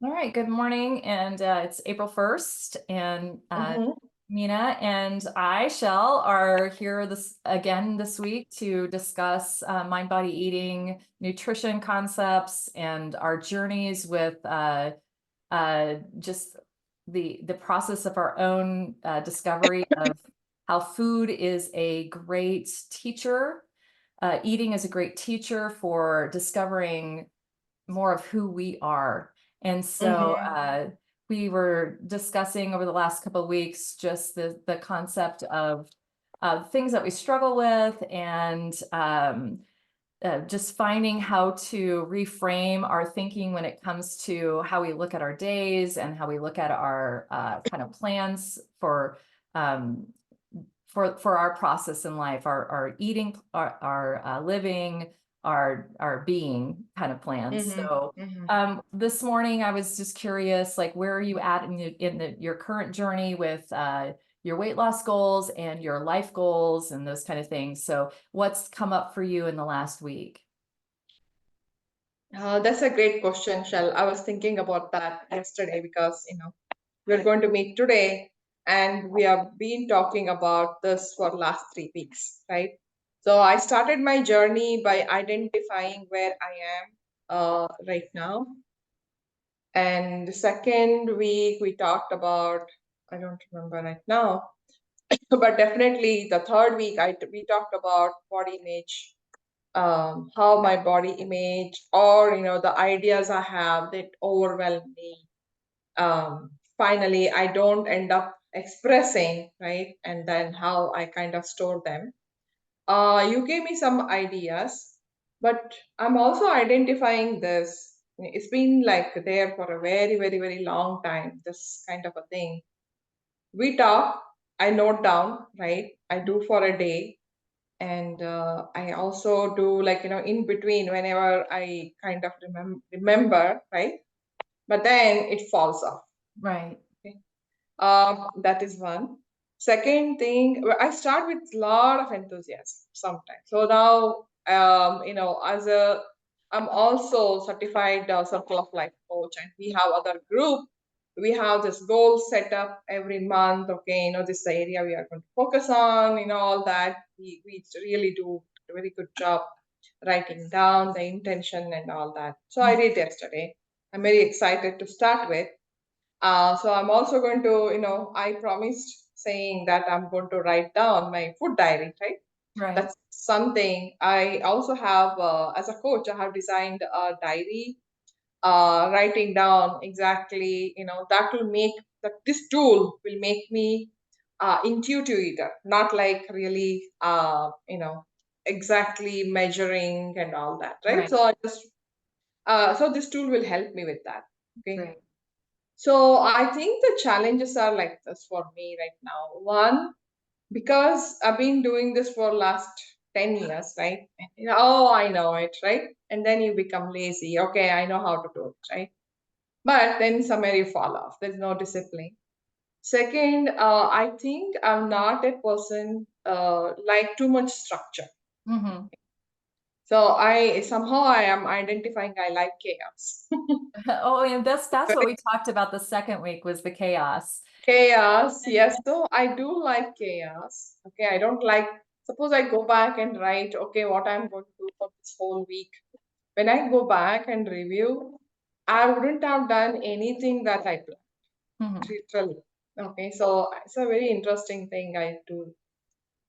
All right, good morning, and it's April 1st, and Mm-hmm. Mina and I, Shell, are here this week to discuss mind, body, eating, nutrition concepts, and our journeys with just the process of our own discovery of how food is a great teacher. Eating is a great teacher for discovering more of who we are. And so Mm-hmm. we were discussing over the last couple of weeks just the concept of things that we struggle with, and just finding how to reframe our thinking when it comes to how we look at our days and how we look at our kind of plans um, for our process in life, our eating, our living, our being kind of plans. Mm-hmm. So Mm-hmm. this morning I was just curious, like, where are you at in your current journey with your weight loss goals and your life goals and those kind of things? So what's come up for you in the last week? That's a great question, Shell. I was thinking about that yesterday because, we're going to meet today and we have been talking about this for last 3 weeks, right? So I started my journey by identifying where I am right now. And the second week we talked about, I don't remember right now, but definitely the third week we talked about body image, how my body image or the ideas I have that overwhelm me. Finally, I don't end up expressing, right, and then how I kind of store them. You gave me some ideas, but I'm also identifying this. It's been like there for a very, very, very long time. This kind of a thing. We talk. I note down, right? I do for a day, and I also do, like, in between whenever I kind of remember, right, but then it falls off. Right. Okay. That is one. Second thing, well, I start with a lot of enthusiasm sometimes. So now, as a I'm also certified circle of life coach, and we have other group. We have this goal set up every month. Okay, this is the area we are going to focus on. All that we really do a very good job writing down the intention and all that. So I did yesterday. I'm very excited to start with. So I'm also going to, I promised saying that I'm going to write down my food diary, right? Right. That's something I also have, as a coach, I have designed a diary, writing down exactly, that will make that this tool will make me intuitive eater, not like really, exactly measuring and all that, right? Right. So so this tool will help me with that. Okay. Great. So I think the challenges are like this for me right now. One, because I've been doing this for last 10 years, right? Oh, I know it, right? And then you become lazy. Okay, I know how to do it, right? But then somewhere you fall off. There's no discipline. Second, I think I'm not a person like too much structure. Hmm. So I somehow I am identifying I like chaos. Oh, and that's what we talked about the second week was the chaos. Chaos, yes. So I do like chaos. Okay, I don't like, suppose I go back and write, okay, what I'm going to do for this whole week. When I go back and review, I wouldn't have done anything that I planned, Hmm. literally. Okay, so it's a very interesting thing I do.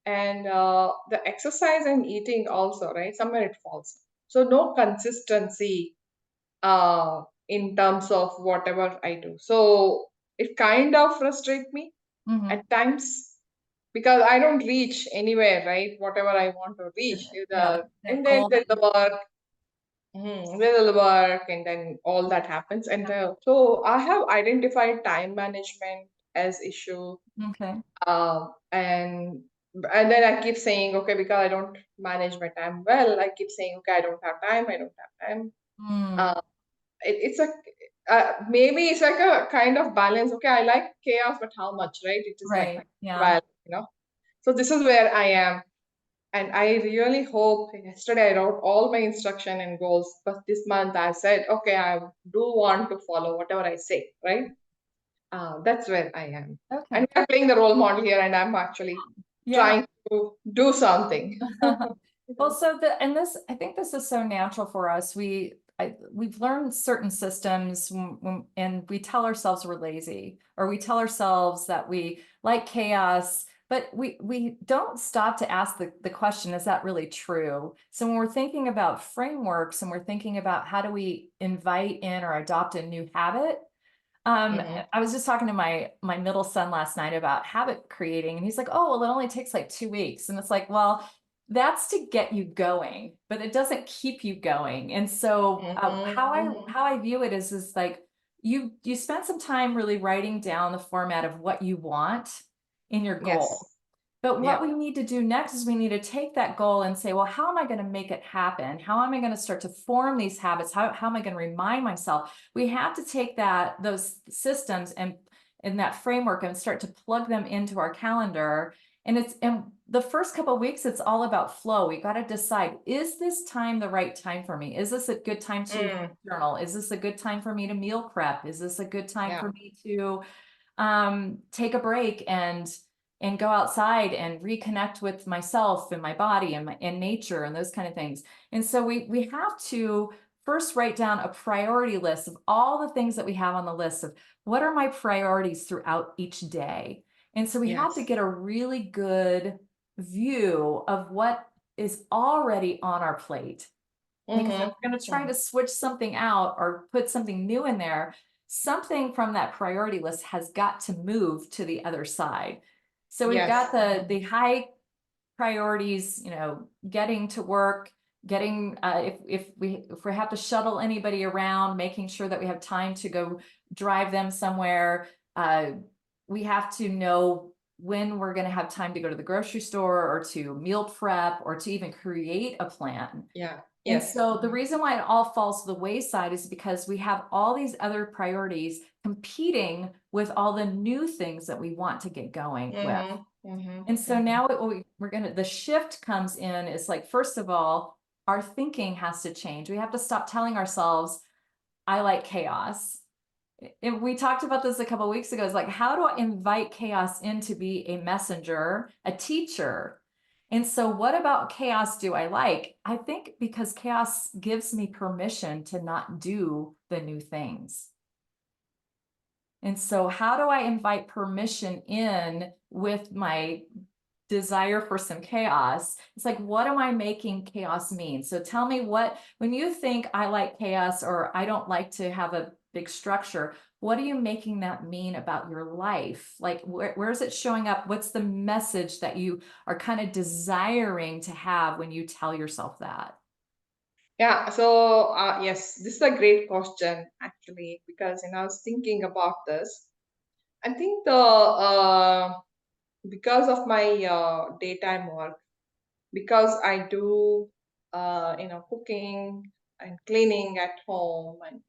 And the exercise and eating also, right? Somewhere it falls. So no consistency in terms of whatever I do. So it kind of frustrates me Hmm. at times because I don't reach anywhere, right? Whatever I want to reach, Yeah, that and then goal there's that the work, there's the work, and then all that happens. And so I have identified time management as issue, okay. and then I keep saying, okay, because I don't manage my time well, I keep saying, okay, I don't have time, I don't have time. Mm, Uh, it's a maybe it's like a kind of balance. Okay, I like chaos, but how much, right? It is like right. Yeah. well, so this is where I am. And I really hope, yesterday I wrote all my instruction and goals, but this month I said, okay, I do want to follow whatever I say, right? That's where I am. Okay. And we're playing the role model here, and I'm actually Yeah. trying to do something. Well, and this, I think this is so natural for us. We've learned certain systems and we tell ourselves we're lazy, or we tell ourselves that we like chaos, but we don't stop to ask the question, is that really true? So when we're thinking about frameworks and we're thinking about how do we invite in or adopt a new habit, Mhm. I was just talking to my middle son last night about habit creating, and he's like, "Oh, well, it only takes like 2 weeks." And it's like, well, that's to get you going, but it doesn't keep you going. And so, Mhm. Mhm. how I view it is like you spend some time really writing down the format of what you want in your goal. Yes. But what Yeah. we need to do next is we need to take that goal and say, well, how am I going to make it happen? How am I going to start to form these habits? How am I going to remind myself? We have to take those systems and in that framework and start to plug them into our calendar. And the first couple of weeks, it's all about flow. We got to decide, is this time the right time for me? Is this a good time to Mm. journal? Is this a good time for me to meal prep? Is this a good time Yeah. for me to take a break and go outside and reconnect with myself and my body and nature and those kind of things. And so we have to first write down a priority list of all the things that we have on the list of what are my priorities throughout each day. And so we have to Yes. get a really good view of what is already on our plate, because if Mhm. we're going to try Mhm. to switch something out or put something new in there, something from that priority list has got to move to the other side. So we've Yes. got the high priorities, getting to work, getting if we have to shuttle anybody around, making sure that we have time to go drive them somewhere. We have to know when we're going to have time to go to the grocery store or to meal prep or to even create a plan. Yeah. And Yes. so the reason why it all falls to the wayside is because we have all these other priorities competing with all the new things that we want to get going with. Mhm. Mhm. And so Mhm. now the shift comes in is like, first of all, our thinking has to change. We have to stop telling ourselves, I like chaos. And we talked about this a couple of weeks ago. It's like, how do I invite chaos in to be a messenger, a teacher? And so, what about chaos do I like? I think because chaos gives me permission to not do the new things. And so, how do I invite permission in with my desire for some chaos? It's like, what am I making chaos mean? So tell me, when you think I like chaos or I don't like to have a big structure, what are you making that mean about your life? Like, where is it showing up? What's the message that you are kind of desiring to have when you tell yourself that? Yeah. So yes, this is a great question actually, because I was thinking about this. I think the because of my daytime work, because I do cooking and cleaning at home, and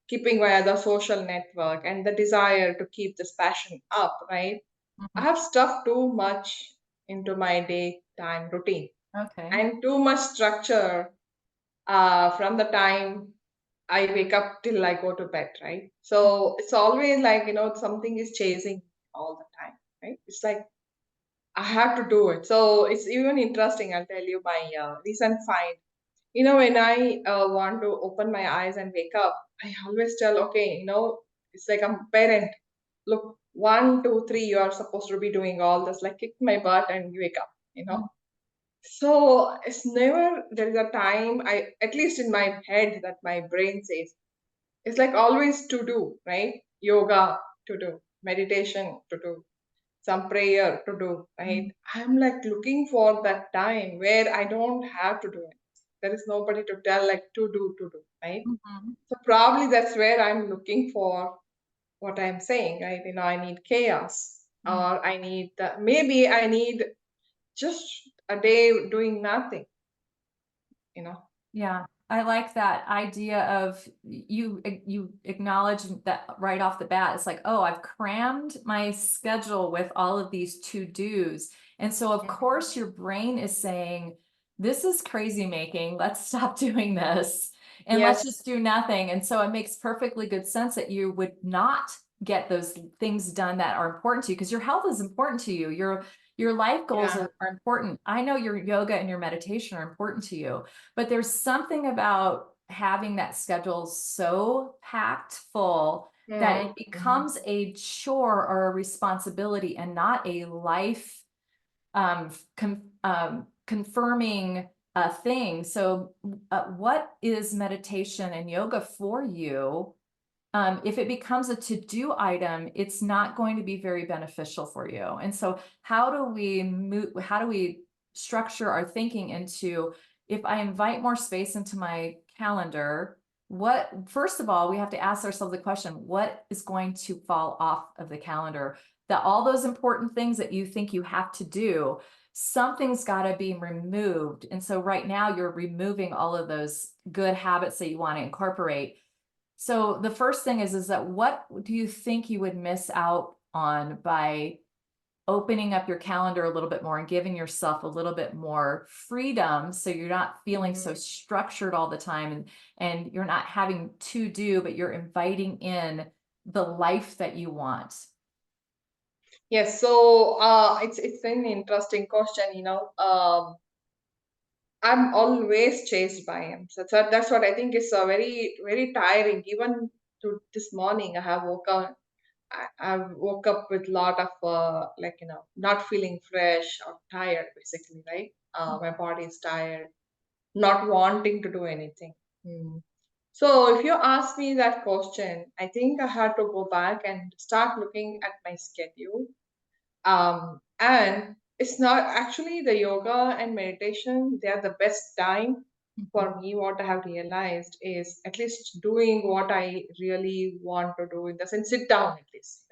keeping my other social network, and the desire to keep this passion up, right? I Mhm. have stuffed too much into my daytime routine Okay. and too much structure from the time I wake up till I go to bed, right? So it's always like, something is chasing all the time, right? It's like I have to do it. So it's even interesting. I'll tell you my recent find. When I want to open my eyes and wake up, I always tell, okay, it's like I'm a parent. Look, 1, 2, 3, you are supposed to be doing all this, like kick my butt and you wake up. Mhm. So it's never, there is a time, at least in my head, that my brain says, it's like always to do, right? Yoga to do, meditation to do, some prayer to do, right? Mhm. I'm like looking for that time where I don't have to do it. There is nobody to tell like to do, right? Mhm. So probably that's where I'm looking for what I'm saying, right? I need chaos, Mhm. or maybe I need just a day doing nothing, you know. Yeah, I like that idea of you acknowledge that right off the bat. It's like, oh, I've crammed my schedule with all of these to-dos. And so of course your brain is saying, this is crazy making, let's stop doing this and let's Yes. just do nothing. And so it makes perfectly good sense that you would not get those things done that are important to you, because your health is important to you. Your life goals Yeah. are important. I know your yoga and your meditation are important to you, but there's something about having that schedule so packed full that it becomes a chore or a responsibility and not a life confirming thing. So what is meditation and yoga for you? If it becomes a to-do item, it's not going to be very beneficial for you. And so how do we structure our thinking into, if I invite more space into my calendar, first of all, we have to ask ourselves the question, what is going to fall off of the calendar? That all those important things that you think you have to do, something's got to be removed. And so right now you're removing all of those good habits that you want to incorporate. So the first thing is that what do you think you would miss out on by opening up your calendar a little bit more and giving yourself a little bit more freedom, so you're not feeling so structured all the time, and you're not having to do, but you're inviting in the life that you want? Yes. So it's an interesting question. I'm always chased by him. So that's what I think is very, very tiring. Even to this morning, I woke up with a lot of not feeling fresh or tired, basically, right? My body is tired, not wanting to do anything. Hmm. So if you ask me that question, I think I had to go back and start looking at my schedule. And it's not actually the yoga and meditation, they are the best time for me. What I have realized is at least doing what I really want to do, in the sense, sit down at least,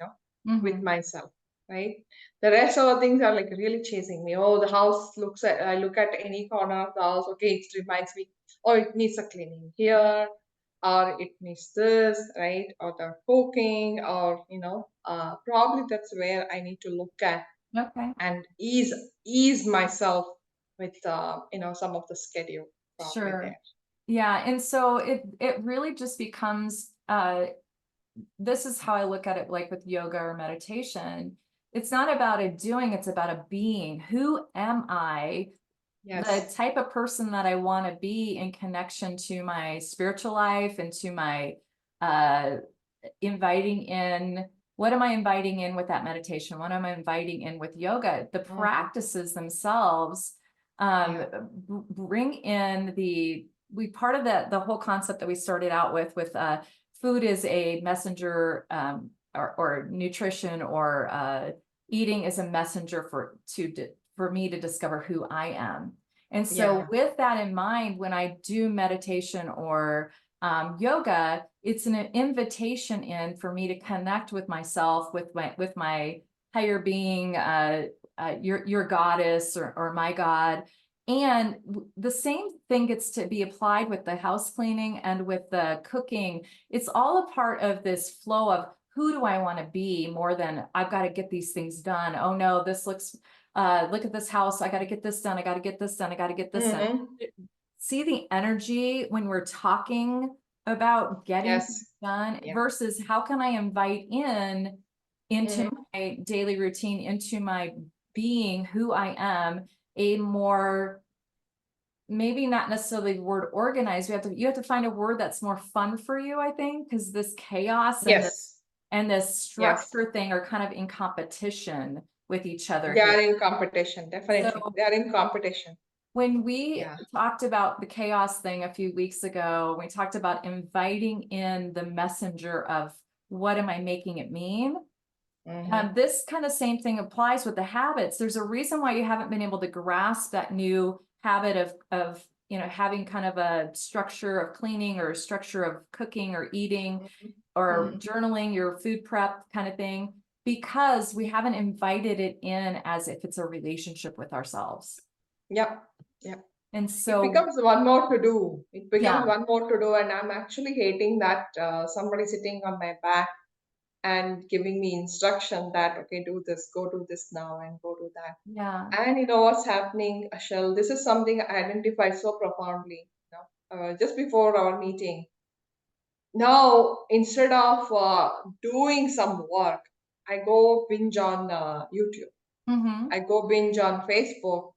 with Mm-hmm. myself, right? The rest of the things are like really chasing me. Oh, the house looks at, I look at any corner of the house, okay, it reminds me, oh, it needs a cleaning here, or it needs this, right? Or the cooking, or probably that's where I need to look at Okay, and ease myself with some of the schedule probably sure. there. Yeah, and so it really just becomes this is how I look at it, like with yoga or meditation. It's not about a doing, it's about a being. Who am I? The Yes. type of person that I want to be in connection to my spiritual life and to my uh inviting in, what am I inviting in with that meditation? What am I inviting in with yoga? The Mhm. practices themselves Yeah. bring in we part of the whole concept that we started out with food is a messenger, or nutrition, or eating is a messenger for me to discover who I am. And so Yeah. with that in mind, when I do meditation or yoga, it's an invitation in for me to connect with myself, with my higher being, your goddess, or my God. And the same thing gets to be applied with the house cleaning and with the cooking. It's all a part of this flow of, who do I want to be, more than I've got to get these things done. Oh no, this looks, look at this house. I got to get this done. I got to get this done. I got to get this done. Hmm. See the energy when we're talking about getting things Yes. done, Yeah. versus how can I invite into Hmm. my daily routine, into my being, who I am, a more, maybe not necessarily the word organized. You have to find a word that's more fun for you, I think, because this chaos Yes. and this Yes. structure thing are kind of in competition with each other They here. are in competition, definitely. So They are in competition. when we Yeah. talked about the chaos thing a few weeks ago, we talked about inviting in the messenger of, what am I making it mean? Hmm. This kind of same thing applies with the habits. There's a reason why you haven't been able to grasp that new habit of having kind of a structure of cleaning, or a structure of cooking or eating or Hmm. journaling, your food prep kind of thing, because we haven't invited it in as if it's a relationship with ourselves. Yep. Yep. And It so, becomes one more to do. It becomes yeah, one more to do, and I'm actually hating that somebody sitting on my back and giving me instruction that, okay, do this, go do this now, and go do that. Yeah. And you know what's happening, Ashel? This is something I identify so profoundly. Just before our meeting, now instead of doing some work, I go binge on YouTube. Mm-hmm. I go binge on Facebook.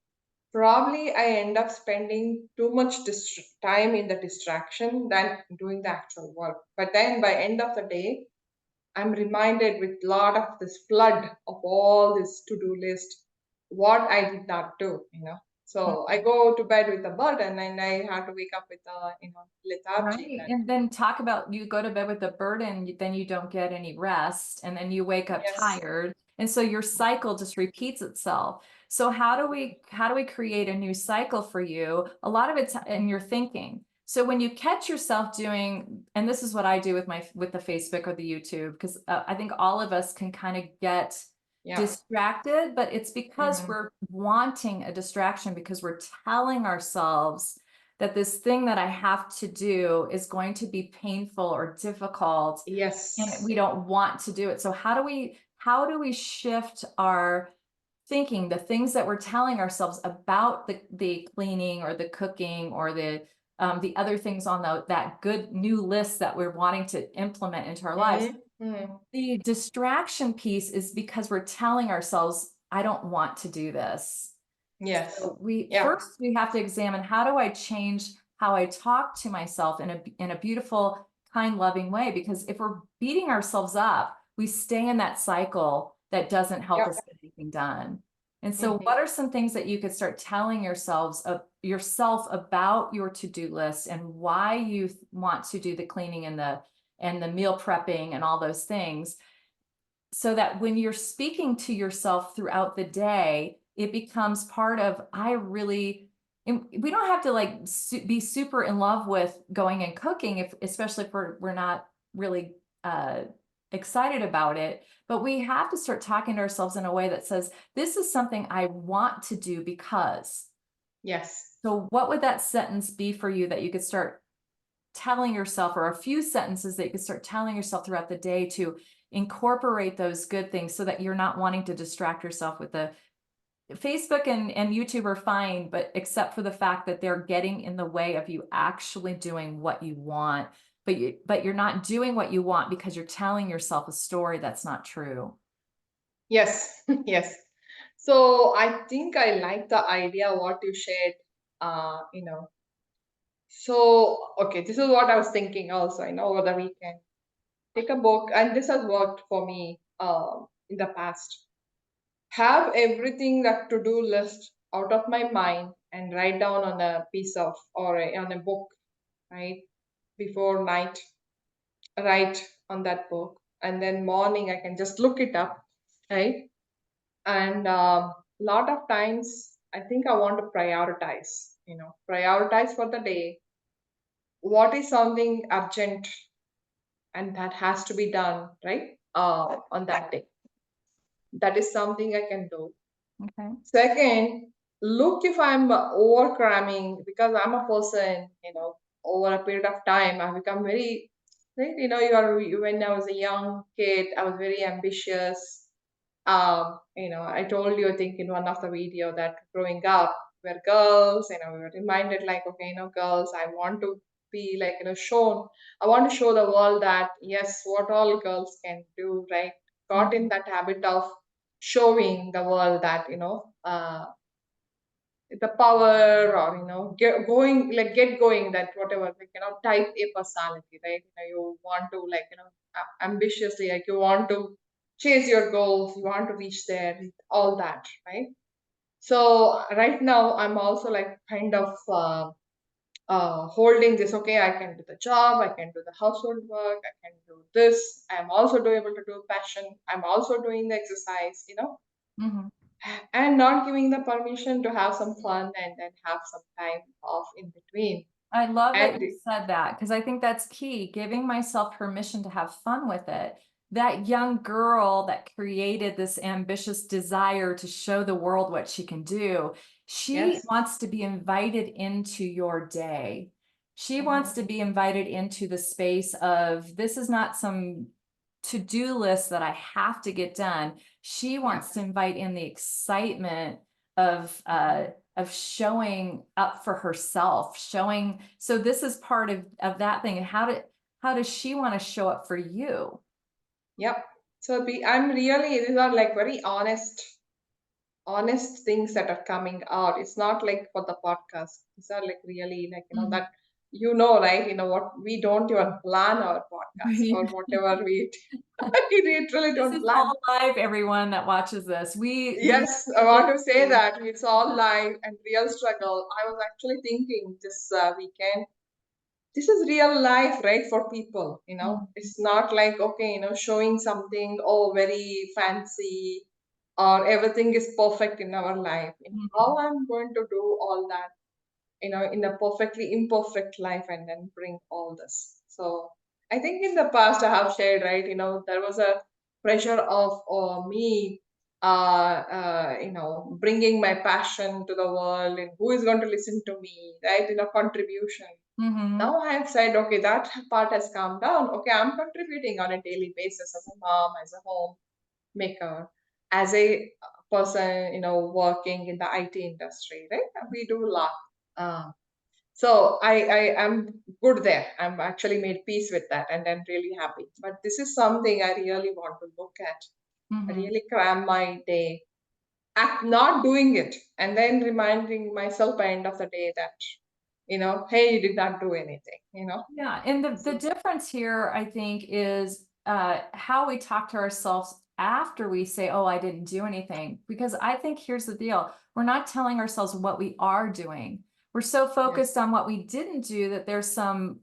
Probably I end up spending too much time in the distraction than doing the actual work. But then by end of the day, I'm reminded with lot of this flood of all this to-do list, what I did not do. So I go to bed with a burden and I have to wake up with a lethargy. Right. And And then talk about you go to bed with a burden, then you don't get any rest, and then you wake up yes, tired. And so your cycle just repeats itself. So how do we create a new cycle for you? A lot of it's in your thinking. So when you catch yourself doing, and this is what I do with the Facebook or the YouTube, because I think all of us can kind of get yeah, distracted, but it's because hmm we're wanting a distraction because we're telling ourselves that this thing that I have to do is going to be painful or difficult and yes, we don't want to do it. So how do we shift our thinking, the things that we're telling ourselves about the cleaning or the cooking or the other things on that good new list that we're wanting to implement into our lives? hmm The distraction piece is because we're telling ourselves, I don't want to do this. yes, So we yeah, first we have to examine, how do I change how I talk to myself in a beautiful, kind, loving way? Because if we're beating ourselves up, we stay in that cycle that doesn't help yeah, us get anything done. And so hmm what are some things that you could start telling yourself about your to-do list and why you want to do the cleaning and the meal prepping and all those things, so that when you're speaking to yourself throughout the day, it becomes part of, I really, and we don't have to like be super in love with going and cooking, especially if we're not really uh, excited about it. But we have to start talking to ourselves in a way that says, this is something I want to do because. yes, So what would that sentence be for you that you could start telling yourself, or a few sentences that you could start telling yourself throughout the day to incorporate those good things so that you're not wanting to distract yourself with the Facebook and YouTube are fine, but except for the fact that they're getting in the way of you actually doing what you want, but you're not doing what you want because you're telling yourself a story that's not true. yes, yes. So I think I like the idea what you shared. Uh, you know, so okay, this is what I was thinking also. Over the weekend, take a book, and this has worked for me in the past. Have everything that to do list out of my mind and write down on a piece of or on a book, right? Before night, write on that book, and then morning I can just look it up, right? And lot of times I think I want to prioritize for the day. What is something urgent and that has to be done, right? On that day. That is something I can do. Okay. Second, look if I'm over cramming because I'm a person, over a period of time, I've become very, right? When I was a young kid, I was very ambitious. I told you, I think, in one of the video that growing up, we're girls, we were reminded like, okay, girls, I want to be like, shown, I want to show the world that, yes, what all girls can do, right? Got in Mhm. that habit of showing the world that, the power or, get going that whatever, like, type A personality, right? You want to, like, ambitiously, like, you want to chase your goals, you want to reach there, all that, right? So right now I'm also like kind of holding this. Okay, I can do the job, I can do the household work, I can do this, I'm also able to do passion, I'm also doing the exercise, Mhm. and not giving the permission to have some fun and then have some time off in between. I love that And you said that because I think that's key, giving myself permission to have fun with it. That young girl that created this ambitious desire to show the world what she can do, she yes, wants to be invited into your day. She wants hmm to be invited into the space of, this is not some to-do list that I have to get done. She wants to invite in the excitement of showing up for herself, showing. So this is part of that thing. And how does she want to show up for you? Yep. So I'm really, these are like very honest things that are coming out. It's not like for the podcast. These are like really like, Mhm. that, right? What we don't even plan our podcast or whatever we literally This don't is plan. all live, everyone that watches this. We have Yes, I want to say that it's all live and real struggle. I was actually thinking this weekend, this is real life, right? For people, Mhm. it's not like, okay, showing something, oh, very fancy or everything is perfect in our life. How Mhm. I'm going to do all that, in a perfectly imperfect life and then bring all this. So I think in the past I have shared, right? There was a pressure of me, bringing my passion to the world and who is going to listen to me, right? Contribution. Mhm. Now I have said, okay, that part has calmed down. Okay, I'm contributing on a daily basis as a mom, as a homemaker, as a person, working in the IT industry, right? We do a lot. Um, so I am good there. I'm actually made peace with that and I'm really happy. But this is something I really want to look at. I Mhm. really cram my day, act not doing it, and then reminding myself by end of the day that, hey, you did not do anything. Yeah, and the So, difference here, I think, is how we talk to ourselves after we say, "Oh, I didn't do anything." Because I think here's the deal: we're not telling ourselves what we are doing. We're so focused yes. on what we didn't do that there's some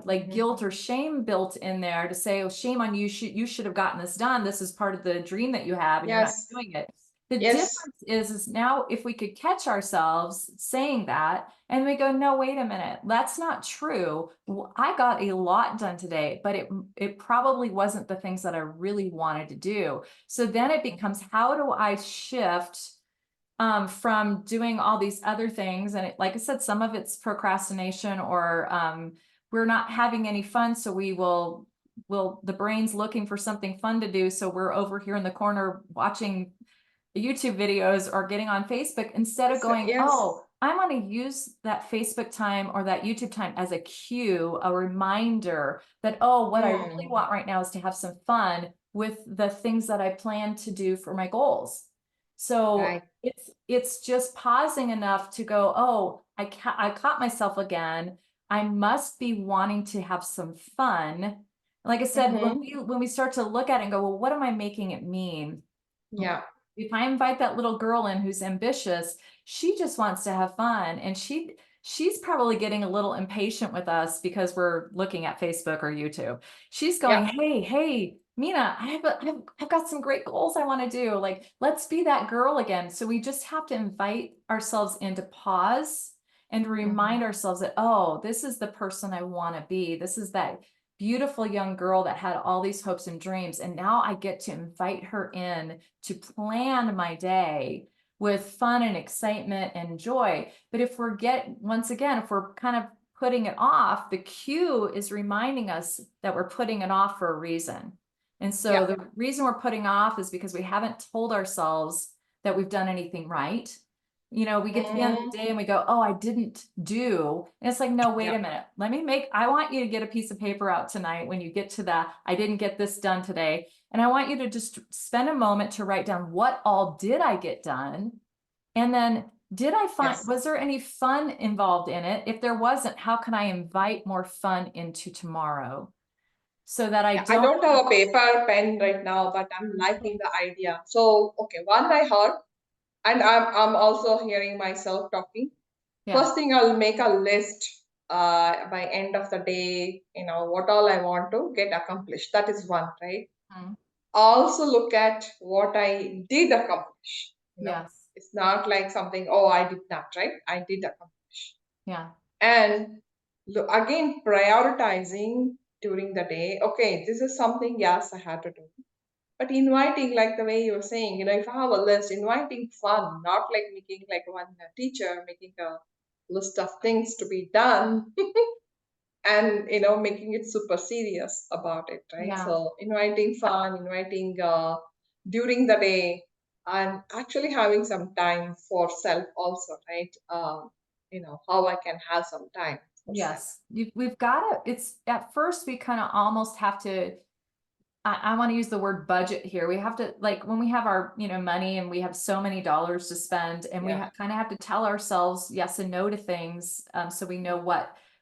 like Hmm. guilt or shame built in there to say, "Oh, shame on you! You should have gotten this done. This is part of the dream that you have, and you're not Yes. doing it." The Yes. difference is now if we could catch ourselves saying that and we go, no, wait a minute, that's not true. I got a lot done today, but it probably wasn't the things that I really wanted to do. So then it becomes, how do I shift from doing all these other things? And like I said, some of it's procrastination or we're not having any fun. So the brain's looking for something fun to do. So we're over here in the corner watching YouTube videos or getting on Facebook instead of So, going, yes. oh, I want to use that Facebook time or that YouTube time as a cue, a reminder that, oh, what I really Hmm. want right now is to have some fun with the things that I plan to do for my goals. So Right. it's just pausing enough to go, oh, I caught myself again. I must be wanting to have some fun. Like I said, Mm-hmm. when we start to look at it and go, well, what am I making it mean? Yeah. If I invite that little girl in who's ambitious, she just wants to have fun. And she's probably getting a little impatient with us because we're looking at Facebook or YouTube. She's going, Yeah. hey, Mina, I've got some great goals I want to do. Like, let's be that girl again. So we just have to invite ourselves into pause and Hmm. remind ourselves that, oh, this is the person I want to be. This is that beautiful young girl that had all these hopes and dreams. And now I get to invite her in to plan my day with fun and excitement and joy. But if once again, if we're kind of putting it off, the cue is reminding us that we're putting it off for a reason. And so Yeah. the reason we're putting off is because we haven't told ourselves that we've done anything right. We get to the end of Hmm. the day and we go, oh, I didn't do. And it's like, no, wait Yeah. a minute. I want you to get a piece of paper out tonight when you get to I didn't get this done today. And I want you to just spend a moment to write down what all did I get done? And then Yes. was there any fun involved in it? If there wasn't, how can I invite more fun into tomorrow so that I Yeah. I don't. don't have a paper pen right now, but I'm liking the idea. So, okay, one I heard, and I'm also hearing myself talking. Yeah. First thing, I'll make a list by end of the day, what all I want to get accomplished. That is one, right? Mm. Also look at what I did accomplish. Yes. It's not like something, oh, I did not, right? I did accomplish. Yeah. And again, prioritizing during the day. Okay, this is something, yes, I had to do. But inviting, like the way you were saying, if I have a list, inviting fun, not like making like one teacher making a list of things to be done. and making it super serious about it, right? Yeah. So inviting fun, inviting during the day, and actually having some time for self also, right? How I can have some time for self. Yes. We've got to, it's at first we kind of almost have to, I want to use the word budget here. We have to, like, when we have our, money and we have so many dollars to spend, and we Yeah. kind of have to tell ourselves yes and no to things, so we know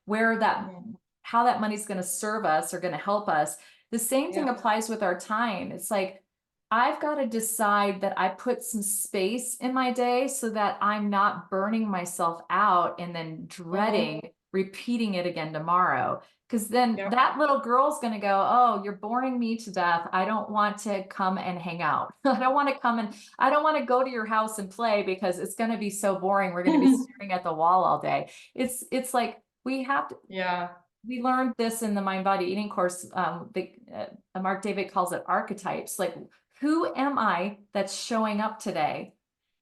where that, Mhm. how that money's going to serve us or going to help us. The same thing Yeah. applies with our time. It's like, I've got to decide that I put some space in my day so that I'm not burning myself out and then Hmm. dreading repeating it again tomorrow. Because then Yeah. that little girl's going to go, oh, you're boring me to death. I don't want to come and hang out. I don't want to go to your house and play because it's going to be so boring. We're going to be staring at the wall all day. It's like we have to, Yeah. we learned this in the Mind Body Eating course. Mark David calls it archetypes. Like, who am I that's showing up today?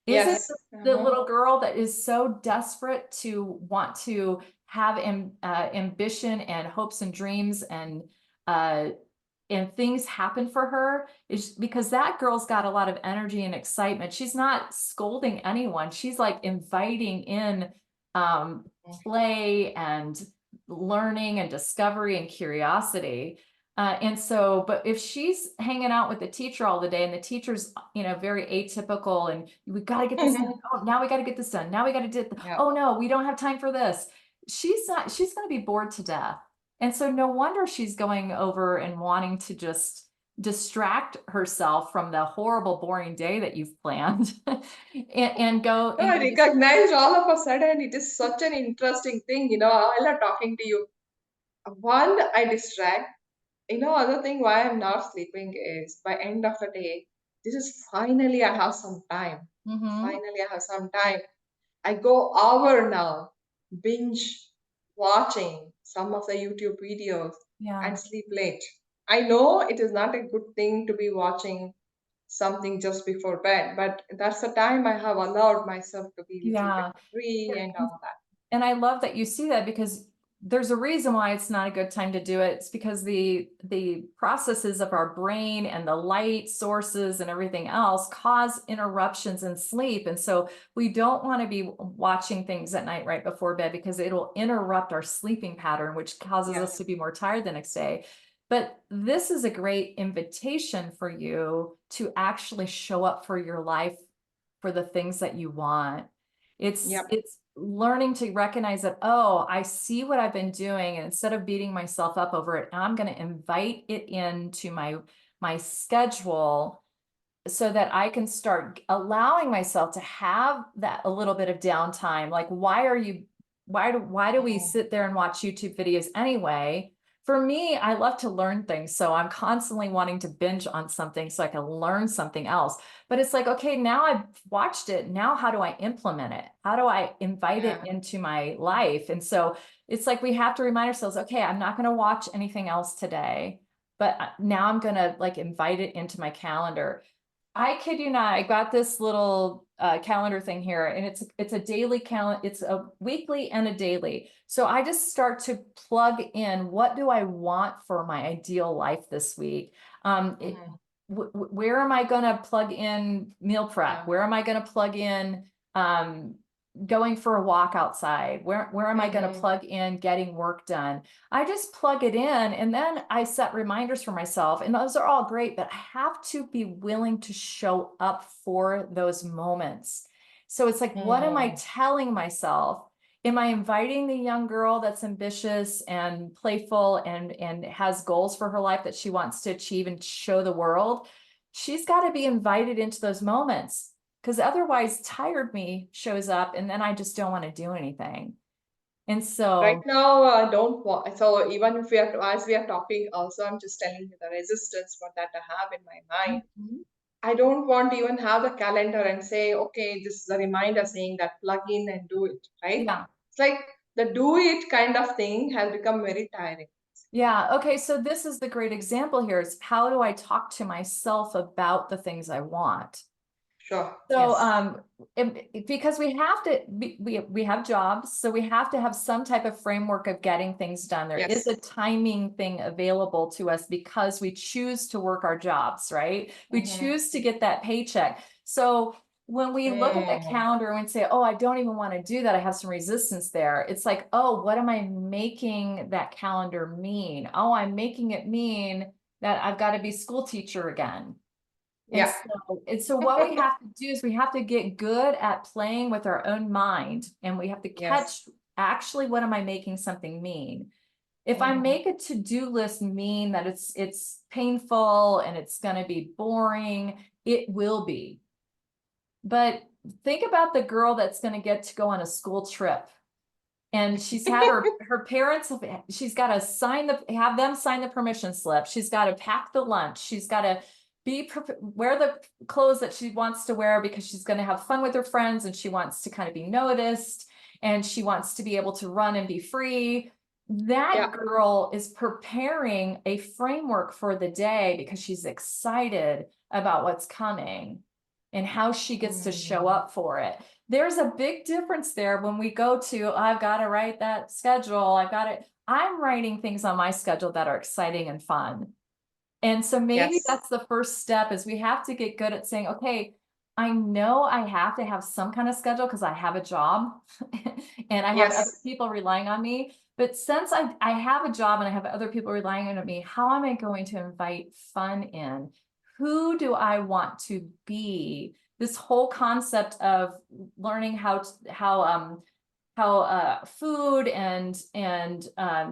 Is it Yes. the Uh-huh. little girl that is so desperate to want to have ambition and hopes and dreams uh, and things happen for her? Is because that girl's got a lot of energy and excitement. She's not scolding anyone. She's like inviting in play and learning and discovery and curiosity. And so, but if she's hanging out with the teacher all the day and the teacher's, very atypical and we got to get this done. Oh, now we got to get this done. Now we got to do, Yeah. oh no, we don't have time for this. She's going to be bored to death. And so no wonder she's going over and wanting to just distract herself from the horrible, boring day that you've planned and go No, and I go. recognized all of a sudden it is such an interesting thing, while I'm talking to you. One, I distract. Other thing why I'm not sleeping is by end of the day, this is finally I have some time. Mhm. Finally, I have some time. I go hour now, binge watching some of the YouTube videos Yeah. and sleep late. I know it is not a good thing to be watching something just before bed, but that's the time I have allowed myself to be a little bit Yeah. free and Yeah. all that. And I love that you see that because there's a reason why it's not a good time to do it. It's because the processes of our brain and the light sources and everything else cause interruptions in sleep. And so we don't want to be watching things at night right before bed because it'll interrupt our sleeping pattern, which causes Yeah. us to be more tired the next day. But this is a great invitation for you to actually show up for your life for the things that you want. It's Yep. it's learning to recognize that, oh, I see what I've been doing, and instead of beating myself up over it, I'm going to invite it into my schedule so that I can start allowing myself to have that a little bit of downtime. Like, why do we Mm. sit there and watch YouTube videos anyway? For me, I love to learn things. So I'm constantly wanting to binge on something so I can learn something else. But it's like, okay, now I've watched it. Now, how do I implement it? How do I invite it Yeah. into my life? And so it's like we have to remind ourselves, okay, I'm not going to watch anything else today, but now I'm going to like invite it into my calendar. I kid you not, I got this little calendar thing here, and it's a daily calendar, it's a weekly and a daily. So I just start to plug in, what do I want for my ideal life this week? Mhm. Where am I going to plug in meal prep? Yeah. Where am I going to plug in um, going for a walk outside? Where am I going to Mhm. plug in getting work done? I just plug it in and then I set reminders for myself. And those are all great, but I have to be willing to show up for those moments. So it's like, what am I Mhm. telling myself? Am I inviting the young girl that's ambitious and playful and has goals for her life that she wants to achieve and show the world? She's got to be invited into those moments because otherwise tired me shows up and then I just don't want to do anything. And Right so, now, I don't want. So even if as we are talking, also I'm just telling you the resistance for that I have in my mind. mhm. I don't want to even have the calendar and say, okay, this is a reminder saying that plug in and do it, right? Yeah. It's like the do it kind of thing has become very tiring. Yeah. Okay. So this is the great example here is how do I talk to myself about the things I want? Sure. So, Yes. because we have to, we have jobs, so we have to have some type of framework of getting things done. There is Yes. a timing thing available to us because we choose to work our jobs, right? We Mm-hmm. choose to get that paycheck. So when we look at the Mm. calendar and say, oh, I don't even want to do that, I have some resistance there. It's like, oh, what am I making that calendar mean? Oh, I'm making it mean that I've got to be school teacher again. Yeah. And so what we have to do is we have to get good at playing with our own mind, and we have to Yes. catch actually what am I making something mean. If I Mm-hmm. make a to-do list mean that it's painful and it's going to be boring, it will be. But think about the girl that's going to get to go on a school trip, and she's had her parents, she's got to have them sign the permission slip, she's got to pack the lunch, she's got to wear the clothes that she wants to wear because she's going to have fun with her friends and she wants to kind of be noticed and she wants to be able to run and be free. That Yeah. girl is preparing a framework for the day because she's excited about what's coming and how she gets to show Mm. up for it. There's a big difference there when we go to, I've got to write that schedule. I'm writing things on my schedule that are exciting and fun. And so maybe Yes. that's the first step, is we have to get good at saying, okay, I know I have to have some kind of schedule because I have a job and I have other Yes. people relying on me. But since I have a job and I have other people relying on me, how am I going to invite fun in? Who do I want to be? This whole concept of learning how food and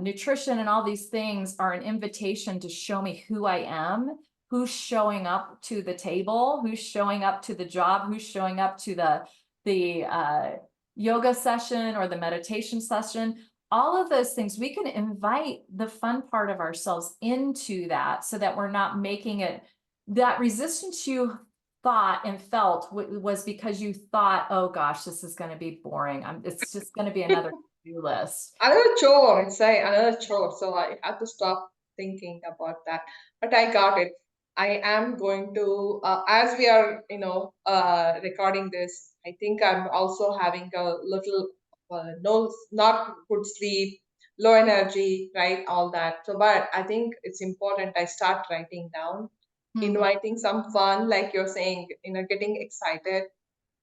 nutrition and all these things are an invitation to show me who I am, who's showing up to the table, who's showing up to the job, who's showing up to the yoga session or the meditation session. All of those things, we can invite the fun part of ourselves into that so that we're not making it that resistance you thought and felt was because you thought, oh gosh, this is going to be boring. It's just going to be another to-do list. Another chore. It's like another chore. So I have to stop thinking about that. But I got it. I am going to, as we are, recording this, I think I'm also having a little, no, not good sleep, low energy, right? All that. So, but I think it's important I start writing down, Mhm. inviting some fun, like you're saying, getting excited.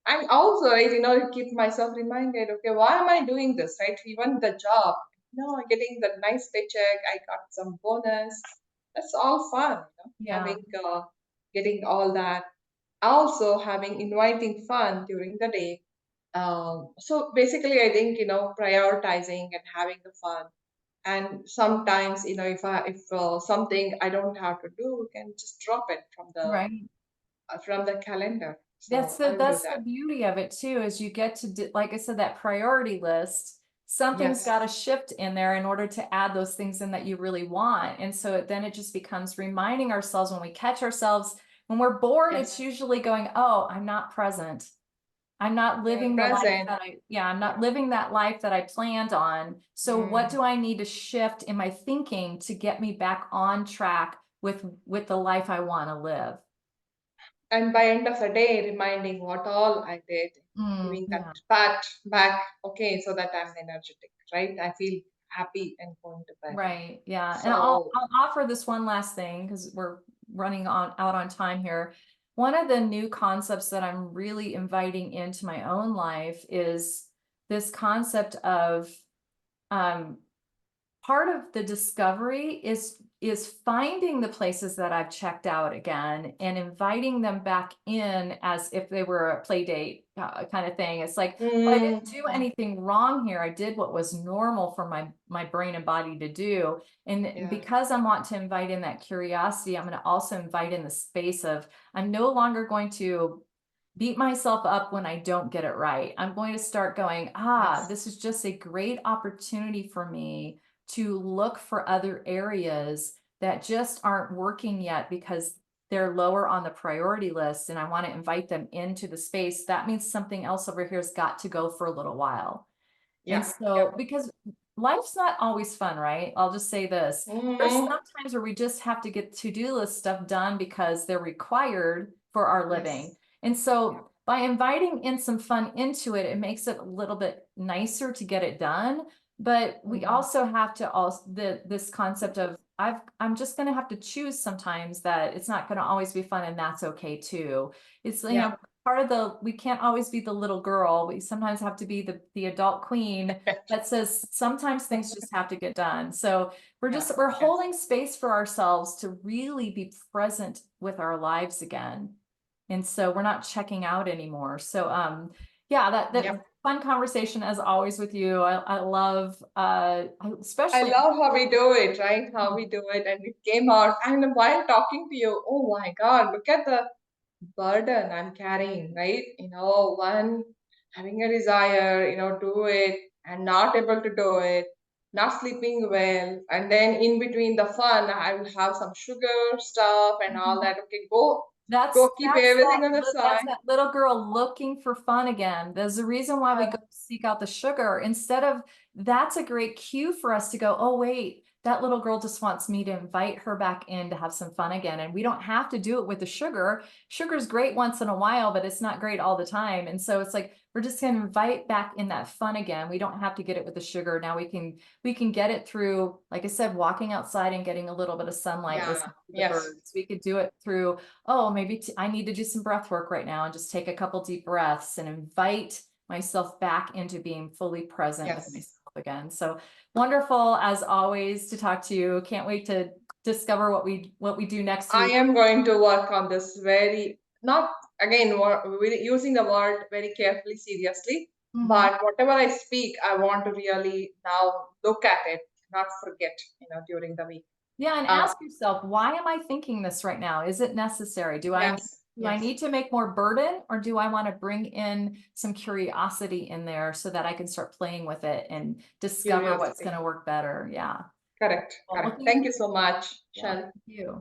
And also, right, keep myself reminded, okay, why am I doing this, right? Even the job, getting the nice paycheck, I got some bonus. That's all fun, Yeah, having, getting all that. Also, having inviting fun during the day. So basically, I think, prioritizing and having the fun. And sometimes, if something I don't have to do, can just drop it right. from the calendar. That's So the I'll do that's the that. beauty of it too, is you get to do, like I said, that priority list. Something's Yes. got to shift in there in order to add those things in that you really want. And so then it just becomes reminding ourselves when we catch ourselves, when we're bored, it's Yes. usually going, oh, I'm not present. I'm not You're living the life present. that I'm not Yeah. living that life that I planned on. So what Mm. do I need to shift in my thinking to get me back on track with the life I want to live? And by end of the day, reminding what all I did, giving that Yeah, pat back. Okay, so that I'm energetic, right? I feel happy and going to bed. right. Yeah. And So I'll offer this one last thing because we're running out on time here. One of the new concepts that I'm really inviting into my own life is this concept of um, part of the discovery is finding the places that I've checked out again and inviting them back in as if they were a play date kind of thing. It's like, well, I mm, didn't do anything wrong here. I did what was normal for my brain and body to do. And yeah, because I want to invite in that curiosity, I'm going to also invite in the space of, I'm no longer going to beat myself up when I don't get it right. I'm going to start going, yes, this is just a great opportunity for me to look for other areas that just aren't working yet because they're lower on the priority list. And I want to invite them into the space. That means something else over here has got to go for a little while. And yeah, so, yep. because life's not always fun, right? I'll just say this. There's Mm, sometimes where we just have to get to-do list stuff done because they're required for our yes, living. And so by inviting in some fun into it, it makes it a little bit nicer to get it done. But we Mhm. also have to this concept of I'm just going to have to choose sometimes that it's not going to always be fun, and that's okay too. It's, you Yeah. know, part of we can't always be the little girl. We sometimes have to be the adult queen that says sometimes things just have to get done. So we're Yeah. we're Yes. holding space for ourselves to really be present with our lives again. And so we're not checking out anymore. So yeah, that Yep. fun conversation as always with you. I love I especially love how we do it, right? How we do it, and it came out. And while talking to you, oh my God, look at the burden I'm carrying, right? One having a desire, do it and not able to do it, not sleeping well, and then in between the fun, I will have some sugar stuff and all that. Okay, go keep everything on the That's side. that little girl looking for fun again. There's a reason why we Yeah, go seek out the sugar instead of that's a great cue for us to go, oh wait, that little girl just wants me to invite her back in to have some fun again. And we don't have to do it with the sugar. Sugar's great once in a while, but it's not great all the time. And so it's like we're just going to invite back in that fun again. We don't have to get it with the sugar. Now we can get it through, like I said, walking outside and getting a little bit of sunlight, yeah, listening to the yes, birds. We could do it through, oh, maybe I need to do some breath work right now and just take a couple deep breaths and invite myself back into being fully present with yes. myself again. So wonderful as always to talk to you. Can't wait to discover what we do next I week. am going to work on this very, not again, using the word very carefully, seriously, Mhm. but whatever I speak, I want to really now look at it, not forget, during the week. Yeah, and Uh, ask yourself, why am I thinking this right now? Is it necessary? yes, Do I yes, need to make more burden, or do I want to bring in some curiosity in there so that I can start playing with it and discover what's going curiosity. to work better? Yeah. Correct, Well, correct. looking Thank for, you so much, yeah, Shell. thank you.